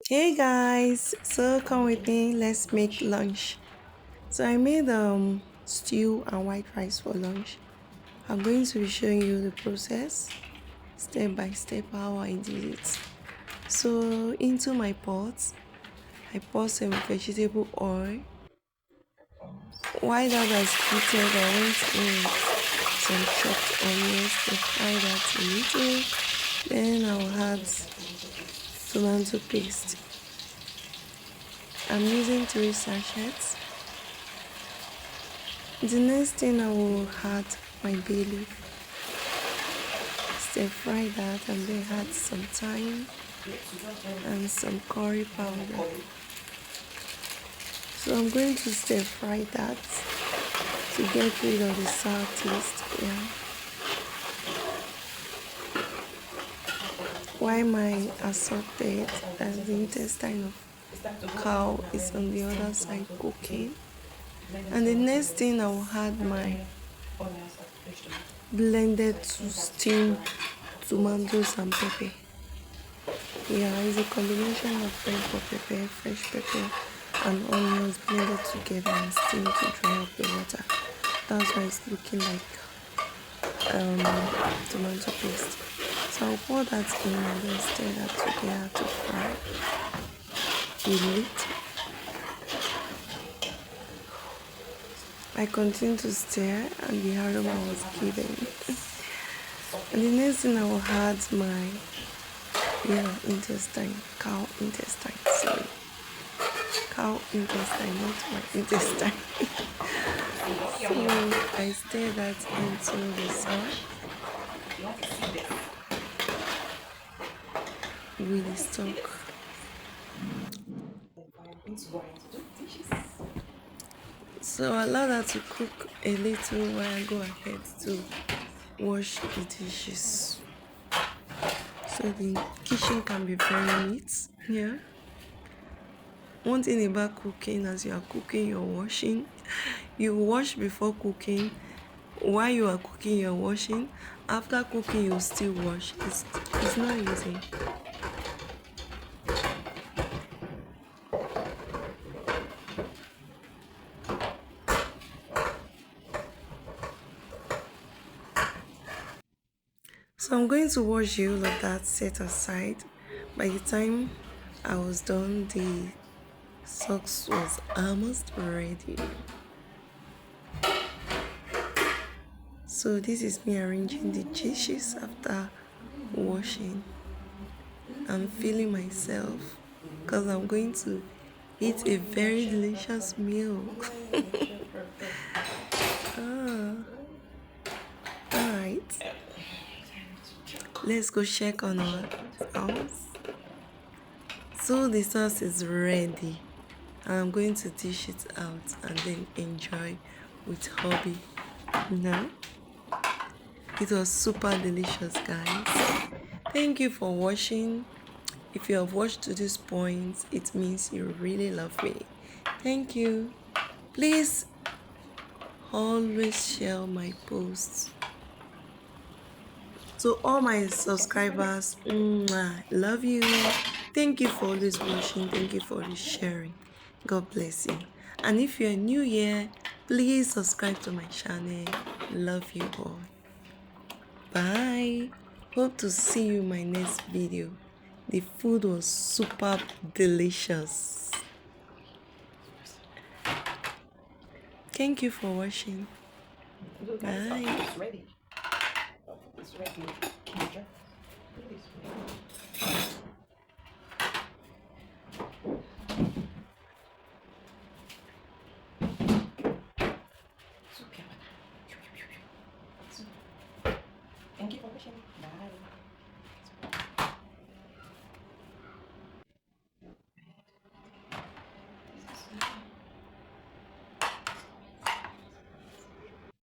Hey guys, so come with me, let's make lunch. So I made stew and white rice for lunch. I'm going to be showing you the process step by step how I did it. So into my pot, I pour some vegetable oil. While that has heated, I went in with some chopped onions to fry that a little. Then I'll add tomato paste. I'm using 3 sachets. The next thing I will add my bay leaf, stir fry that and then add some thyme and some curry powder. So I'm going to stir fry that to get rid of the sour taste. Yeah. While my assorted and the intestine of cow is on the other side cooking. And the next thing I will add my blended to steam tomatoes and pepper. Yeah, it's a combination of red pepper, fresh pepper, and onions blended together and steamed to dry up the water. That's why it's looking like tomato paste. So I'll pour that in and then stir that together to fry with it. I continue to stir and the aroma was given. And the next thing I will add my intestine, cow intestine, sorry. Cow intestine, not my intestine. So I stir that into the sauce with the stock. So allow that to cook a little while I go ahead to wash the dishes. So the kitchen can be very neat. Yeah. One thing about cooking, as you are cooking, you're washing. You wash before cooking. While you are cooking, you're washing. After cooking, you still wash. It's not easy. So I'm going to wash the whole of that set aside. By the time I was done, the socks was almost ready. So this is me arranging the dishes after washing. I'm feeling myself because I'm going to eat a very delicious meal. Alright, let's go check on our sauce. So the sauce is ready. I'm going to dish it out and then enjoy with hubby. No, it was super delicious, guys. Thank you for watching. If you have watched to this point, it means you really love me. Thank you. Please always share my posts. So all my subscribers, love you. Thank you for always watching. Thank you for always sharing. God bless you. And if you're new here, please subscribe to my channel. Love you all. Bye. Hope to see you in my next video. The food was super delicious. Thank you for watching. Bye. It's ready. It's ready. Thank you for watching. Bye.